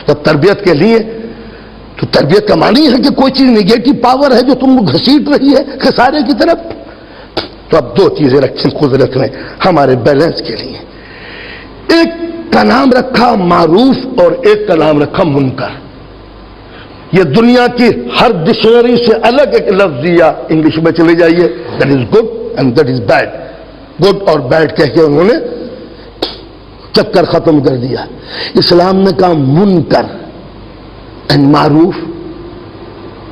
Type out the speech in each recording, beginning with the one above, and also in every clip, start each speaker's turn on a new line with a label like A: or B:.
A: تو تربیت کے لیے تو تربیت کا معنی ہے کہ کوئی چیز نیگیٹو پاور ہے جو تم کو گھسیٹ رہی ہے خسارے کی طرف. تو اب دو چیزیں رکھیں قدرت نے ہمارے بیلنس کے لیے. ایک کا نام رکھا معروف اور ایک کا نام رکھا منکر. یہ دنیا کی ہر ڈکشنری سے الگ ایک لفظ دیا. انگلش میں چلے جائیے, that is good and that is bad. Good اور بیڈ کہہ کے انہوں نے چکر ختم کر دیا. اسلام نے کہا منکر اینڈ معروف.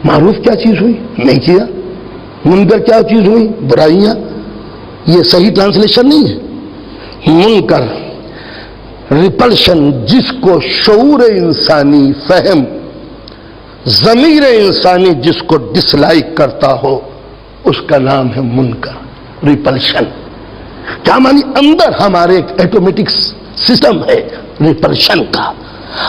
A: معروف کیا چیز ہوئی؟ نہیں کیا. منکر کیا چیز ہوئی؟ برائیاں. یہ صحیح ٹرانسلیشن نہیں ہے. منکر ریپلشن, جس کو شعور انسانی, فہم, ضمیر انسانی جس کو ڈس لائک کرتا ہو, اس کا نام ہے منکر. ریپلشن کیا معنی؟ اندر ہمارے ایک ایٹومیٹک سسٹم ہے ریپلشن کا.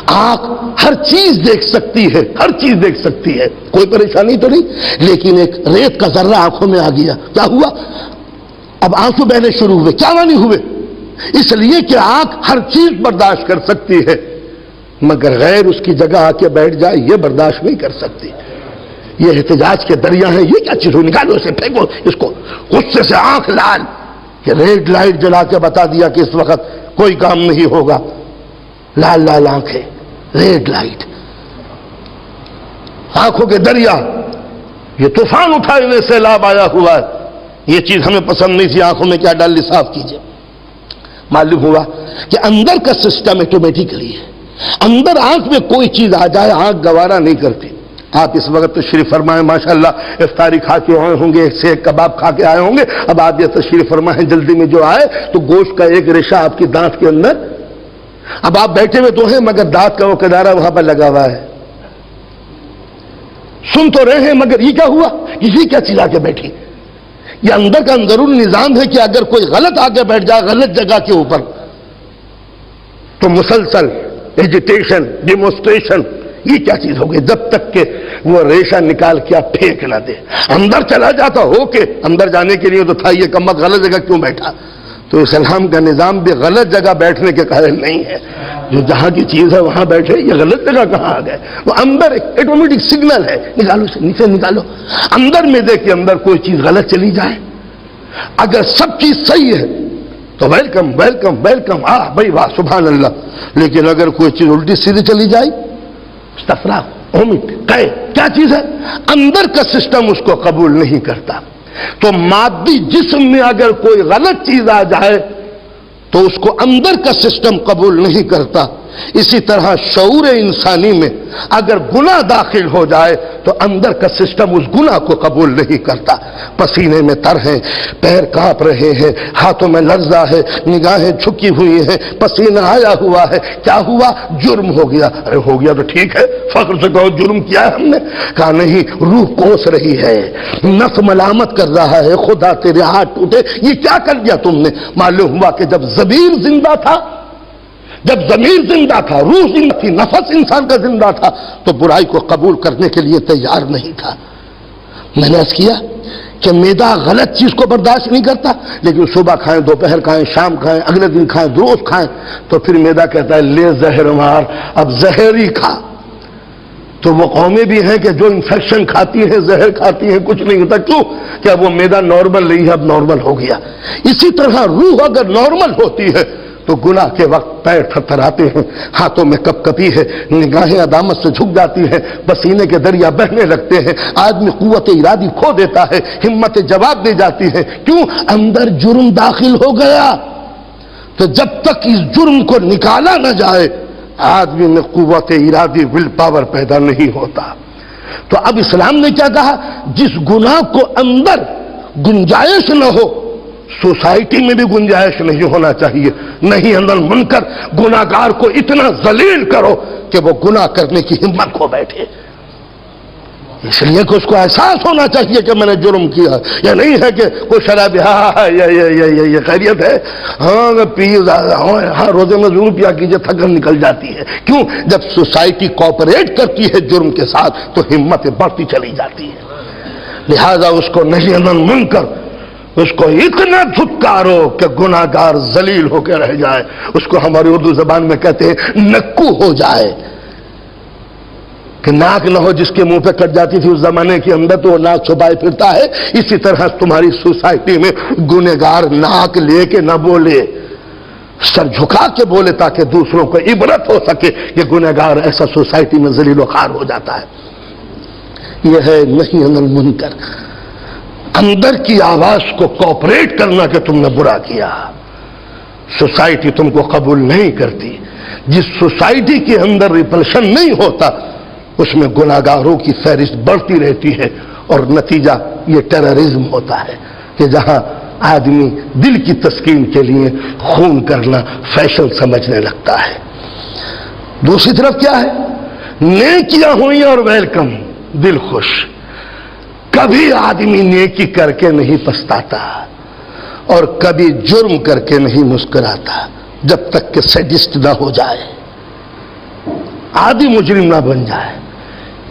A: آنکھ ہر چیز دیکھ سکتی ہے, ہر چیز دیکھ سکتی ہے, کوئی پریشانی تو نہیں, لیکن ایک ریت کا ذرہ آنکھوں میں آ گیا, کیا ہوا؟ اب آنسو بہنے شروع ہوئے. کیا معنی ہوئے؟ اس لیے کہ آنکھ ہر چیز برداشت کر سکتی ہے, مگر غیر اس کی جگہ آ کے بیٹھ جائے یہ برداشت نہیں کر سکتی. یہ احتجاج کے دریا ہیں. یہ کیا چیز ہو؟ نکالو اسے, پھینکو اس کو. غصے سے آنکھ لال. یہ ریڈ لائٹ جلا کے بتا دیا کہ اس وقت کوئی کام نہیں ہوگا. لال لال آنکھیں, ریڈ لائٹ, آنکھوں کے دریا. یہ طوفان اٹھانے سے سیلاب آیا ہوا ہے. یہ چیز ہمیں پسند نہیں تھی, آنکھوں میں کیا ڈال لی, صاف کیجئے. معلوم ہوا کہ اندر کا سسٹم ایٹومیٹکلی ہے. اندر آنکھ میں کوئی چیز آ جائے آنکھ گوارا نہیں کرتی. آپ اس وقت تشریف فرمائیں, ماشاءاللہ افطاری کھا کے آئے ہوں گے, ایک سے ایک کباب کھا کے آئے ہوں گے. اب آپ یہ تشریف فرمائیں جلدی میں جو آئے تو گوشت کا ایک ریشہ آپ کی دانت کے اندر. اب آپ بیٹھے ہوئے تو ہیں مگر دانت کا وہ کنارہ وہاں پر لگا ہوا ہے. سن تو رہے ہیں مگر یہ کیا ہوا؟ کسی کیا چیز آ کے بیٹھی. یہ اندر کا اندرون نظام ہے کہ اگر کوئی غلط آگے بیٹھ جائے غلط جگہ کے اوپر تو مسلسل ایجیٹیشن, ڈیمونسٹریشن. یہ کیا چیز ہو گئی؟ جب تک کہ وہ ریشہ نکال کے آپ پھینک نہ دے. اندر چلا جاتا ہو کہ اندر جانے کے لیے تو تھا یہ کمبخت غلط جگہ کیوں بیٹھا. تو اسلام کا نظام بھی غلط جگہ بیٹھنے کے قائل نہیں ہے. جو جہاں کی چیز ہے وہاں بیٹھے. یہ غلط جگہ کہاں آ گئے؟ وہ اندر ایک ایٹومیٹک سگنل ہے, نکالو سے, نیچے نکالو. اندر میں دیکھ کے اندر کوئی چیز غلط چلی جائے, اگر سب چیز صحیح ہے تو ویلکم ویلکم ویلکم, بھائی واہ سبحان اللہ. لیکن اگر کوئی چیز الٹی سیدھی چلی جائے, استغفر, کیا چیز ہے؟ اندر کا سسٹم اس کو قبول نہیں کرتا. تو مادی جسم میں اگر کوئی غلط چیز آ جائے تو اس کو اندر کا سسٹم قبول نہیں کرتا. اسی طرح شعور انسانی میں اگر گناہ داخل ہو جائے تو اندر کا سسٹم اس گناہ کو قبول نہیں کرتا. پسینے میں تر ہیں, پیر کانپ رہے ہیں, ہاتھوں میں لرزہ ہے, نگاہیں جھکی ہوئی ہیں, پسینہ آیا ہوا ہے. کیا ہوا؟ جرم ہو گیا. ارے ہو گیا تو ٹھیک ہے, فخر سے کہو جرم کیا ہے ہم نے. کہا نہیں, روح کوس رہی ہے, نفس ملامت کر رہا ہے, خدا تیرے ہاتھ ٹوٹے, یہ کیا کر دیا تم نے. معلوم ہوا کہ جب ضمیر زندہ تھا, جب ضمیر زندہ تھا, روح زندہ تھی, نفس انسان کا زندہ تھا, تو برائی کو قبول کرنے کے لیے تیار نہیں تھا. میں نے عرض کیا کہ معدہ غلط چیز کو برداشت نہیں کرتا, لیکن صبح کھائیں, دوپہر کھائیں, شام کھائیں, اگلے دن کھائیں, روز کھائیں, تو پھر معدہ کہتا ہے لے زہر مار, اب زہر ہی کھا. تو وہ قومیں بھی ہیں کہ جو انفیکشن کھاتی ہیں, زہر کھاتی ہیں, کچھ نہیں ہوتا. کیوں؟ کہ اب وہ معدہ نارمل نہیں ہے, اب نارمل ہو گیا. اسی طرح روح اگر نارمل ہوتی ہے تو گناہ کے وقت پیر تھرتھراتے ہیں, ہاتھوں میں کپ کپی ہے, نگاہیں عدامت سے جھک جاتی ہیں, پسینے کے دریا بہنے لگتے ہیں, آدمی قوت ارادی کھو دیتا ہے, ہمت جواب دے جاتی ہے. کیوں؟ اندر جرم داخل ہو گیا. تو جب تک اس جرم کو نکالا نہ جائے آدمی میں قوت ارادی, ول پاور پیدا نہیں ہوتا. تو اب اسلام نے کیا کہا؟ جس گناہ کو اندر گنجائش نہ ہو, سوسائٹی میں بھی گنجائش نہیں ہونا چاہیے. نہیں, اندر منکر گناہگار کو اتنا ذلیل کرو کہ وہ گناہ کرنے کی ہمت کھو بیٹھے. اس لیے کہ اس کو احساس ہونا چاہیے کہ میں نے جرم کیا. یہ نہیں ہے کہ کوئی شرابی یہ خیریت ہے, ہاں پی, ہاں روزے میں ضرور پیا کیجیے, تھکن نکل جاتی ہے. کیوں؟ جب سوسائٹی کوآپریٹ کرتی ہے جرم کے ساتھ تو ہمت بڑھتی چلی جاتی ہے. لہذا اس کو نہیں اندر منکر, اس کو اتنا دھتکارو کہ گناہگار ذلیل ہو کے رہ جائے. اس کو ہماری اردو زبان میں کہتے ہیں نکو ہو جائے. کہ ناک نہ ہو جس کے منہ پہ کٹ جاتی تھی اس زمانے کے اندر تو وہ ناک چھپائے پھرتا ہے، اسی طرح تمہاری سوسائٹی میں گنہگار ناک لے کے نہ بولے، سر جھکا کے بولے تاکہ دوسروں کو عبرت ہو سکے کہ گنہگار ایسا سوسائٹی میں ذلیل و خوار ہو جاتا ہے۔ یہ ہے نہی عن المنکر، اندر کی آواز کو کوپریٹ کرنا کہ تم نے برا کیا۔ سوسائٹی تم کو قبول نہیں کرتی، جس سوسائٹی کے اندر ریپلشن نہیں ہوتا اس میں گناہگاروں کی فہرست بڑھتی رہتی ہے، اور نتیجہ یہ ٹیررزم ہوتا ہے کہ جہاں آدمی دل کی تسکین کے لیے خون کرنا فیشن سمجھنے لگتا ہے۔ دوسری طرف کیا ہے؟ نیکیاں ہوئی اور ویلکم، دل خوش۔ کبھی آدمی نیکی کر کے نہیں پچھتاتا اور کبھی جرم کر کے نہیں مسکراتا جب تک کہ سیڈسٹ نہ ہو جائے، عادی مجرم نہ بن جائے۔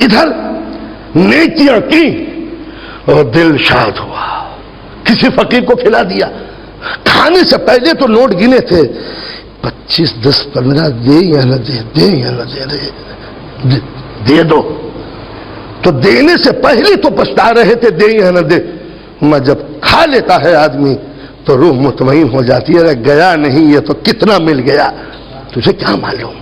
A: ادھر نیکیاں کی اور دل شاد ہوا، کسی فقیر کو کھلا دیا، کھانے سے پہلے تو نوٹ گنے تھے 25 10 15 دے یا نہ دے، دے یا نہ دے، دے دو، تو دینے سے پہلے تو پچھتا رہے تھے دے یا نہ دے، میں جب کھا لیتا ہے آدمی تو روح مطمئن ہو جاتی ہے، گیا نہیں یہ تو کتنا مل گیا، تجھے کیا معلوم۔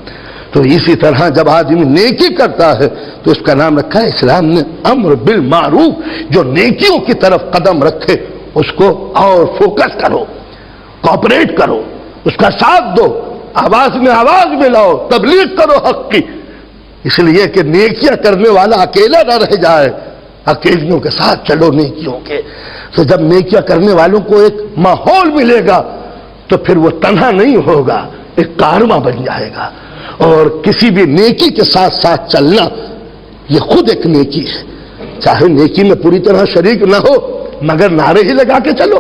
A: تو اسی طرح جب آدمی نیکی کرتا ہے تو اس کا نام رکھا ہے اسلام نے امر بالمعروف، جو نیکیوں کی طرف قدم رکھے اس کو اور فوکس کرو، کوپریٹ کرو، اس کا ساتھ دو، آواز میں آواز ملاؤ، تبلیغ کرو حق کی، اس لیے کہ نیکیاں کرنے والا اکیلا نہ رہ جائے، اکیلیوں کے ساتھ چلو نیکیوں کے۔ تو جب نیکیاں کرنے والوں کو ایک ماحول ملے گا تو پھر وہ تنہا نہیں ہوگا، ایک کارواں بن جائے گا۔ اور کسی بھی نیکی کے ساتھ ساتھ چلنا یہ خود ایک نیکی ہے، چاہے نیکی میں پوری طرح شریک نہ ہو مگر نعرے ہی لگا کے چلو،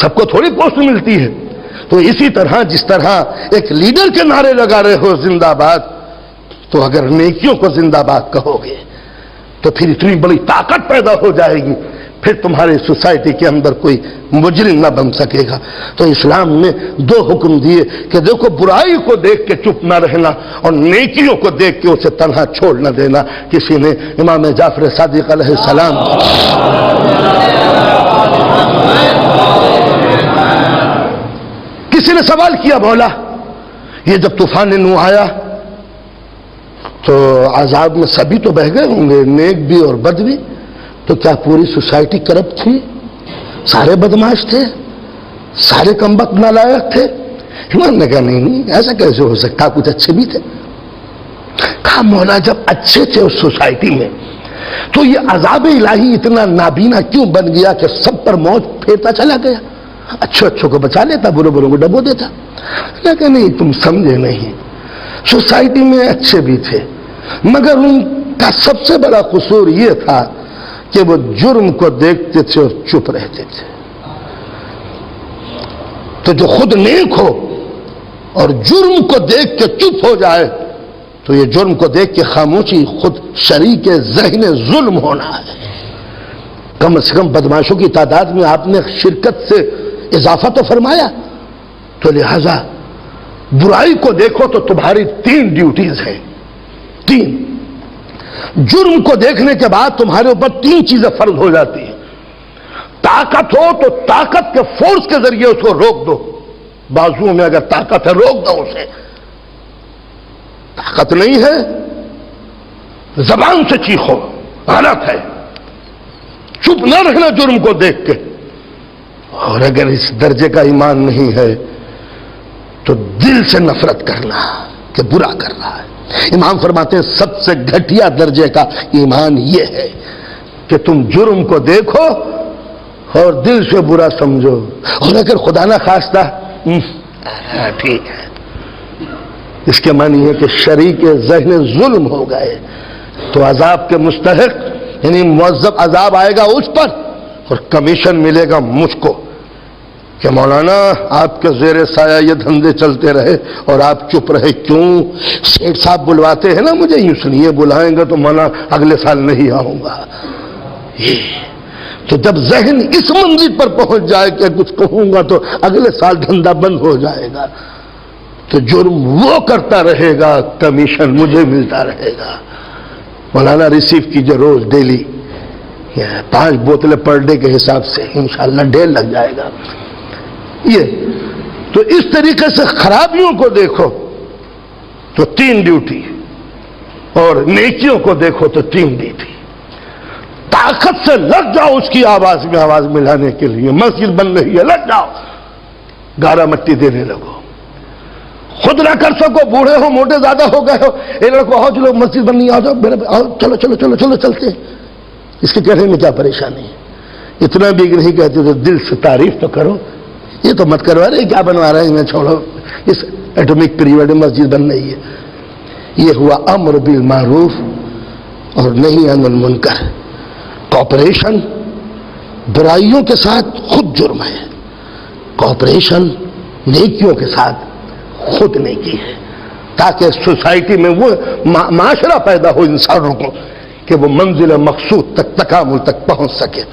A: سب کو تھوڑی پوسٹ ملتی ہے۔ تو اسی طرح جس طرح ایک لیڈر کے نعرے لگا رہے ہو زندہ باد، تو اگر نیکیوں کو زندہ باد کہو گے تو پھر اتنی بڑی طاقت پیدا ہو جائے گی، پھر تمہاری سوسائٹی کے اندر کوئی مجرم نہ بن سکے گا۔ تو اسلام نے 2 حکم دیے کہ دیکھو برائی کو دیکھ کے چپ نہ رہنا اور نیکیوں کو دیکھ کے اسے تنہا چھوڑ نہ دینا۔ کسی نے امام جعفر صادق علیہ السلام کسی نے سوال کیا، مولا یہ جب طوفان نوح آیا تو عذاب میں سبھی تو بہہ گئے ہوں گے، نیک بھی اور بد بھی، تو کیا پوری سوسائٹی کرپٹ تھی؟ سارے بدماش تھے؟ سارے کمبخت نالائق تھے؟ امام نے کہا نہیں، ایسا کیسے ہو سکتا، کچھ اچھے بھی تھے۔ کہا مولا جب اچھے تھے اس سوسائٹی میں تو یہ عذاب الہی اتنا نابینا کیوں بن گیا کہ سب پر موت پھیرتا چلا گیا؟ اچھوں کو بچا لیتا، بروں کو ڈبو دیتا۔ لیکن نہیں، تم سمجھے نہیں، سوسائٹی میں اچھے بھی تھے مگر ان کا سب سے بڑا قصور یہ تھا کہ وہ جرم کو دیکھتے تھے اور چپ رہتے تھے۔ تو جو خود نیک ہو اور جرم کو دیکھ کے چپ ہو جائے تو یہ جرم کو دیکھ کے خاموشی خود شریک ذہن ظلم ہونا ہے۔ کم سے کم بدماشوں کی تعداد میں آپ نے شرکت سے اضافہ تو فرمایا، تو لہذا برائی کو دیکھو تو تمہاری 3 ڈیوٹیز ہیں، 3۔ جرم کو دیکھنے کے بعد تمہارے اوپر 3 چیزیں فرض ہو جاتی ہیں۔ طاقت ہو تو طاقت کے فورس کے ذریعے اس کو روک دو، بازو میں اگر طاقت ہے روک دو اسے، طاقت نہیں ہے زبان سے چیخو، غلط ہے، چپ نہ رہنا جرم کو دیکھ کے۔ اور اگر اس درجے کا ایمان نہیں ہے تو دل سے نفرت کرنا کہ برا کر رہا ہے۔ امام فرماتے ہیں سب سے گھٹیا درجے کا ایمان یہ ہے کہ تم جرم کو دیکھو اور دل سے برا سمجھو، اور اگر خدا نہ خواستہ ٹھیک ہے، اس کے معنی ہے کہ شریک ذہن ظلم ہو گئے تو عذاب کے مستحق یعنی معذب عذاب آئے گا اس پر اور کمیشن ملے گا مجھ کو کہ مولانا آپ کے زیر سایہ یہ دھندے چلتے رہے اور آپ چپ رہے کیوں؟ سیٹ صاحب بلواتے ہیں نا مجھے، یوں سنیے بلائیں گے تو مانا اگلے سال نہیں آؤں گا۔ تو جب ذہن اس منزل پر پہنچ جائے کہ کچھ کہوں گا تو اگلے سال دھندا بند ہو جائے گا، تو جرم وہ کرتا رہے گا، کمیشن مجھے ملتا رہے گا۔ مولانا ریسیو کیجیے روز ڈیلی 5 بوتلیں پر ڈے کے حساب سے انشاءاللہ ڈھیر لگ جائے گا. یہ تو اس طریقے سے خرابیوں کو دیکھو تو 3 ڈیوٹی اور نیکیوں کو دیکھو تو 3 ڈیوٹی. طاقت سے لگ جاؤ اس کی آواز میں آواز ملانے کے لیے. مسجد بن رہی ہے, لگ جاؤ, گارا مٹی دینے لگو. خود نہ کر سکو, بوڑھے ہو, موٹے زیادہ ہو گئے ہو, ایک لڑکو آؤ چلو مسجد بننی, آ جاؤ میرے, آؤ چلو چلو چلو چلو چلتے ہیں. اس کے کہنے میں کیا پریشانی ہے؟ اتنا بھی نہیں کہتے تو دل سے تعریف تو کرو. یہ تو مت کروا رہے, کیا بنوا رہے ہیں, چھوڑو. اس ایٹمک پیریڈ میں مسجد بن رہی ہے. یہ ہوا امر بالمعروف اور نہی عن المنکر. کوپریشن برائیوں کے ساتھ خود جرم ہے, کوپریشن نیکیوں کے ساتھ خود نیکی ہے, تاکہ سوسائٹی میں وہ معاشرہ پیدا ہو انسانوں کو کہ وہ منزل مقصود تک, تکامل تک پہنچ سکے.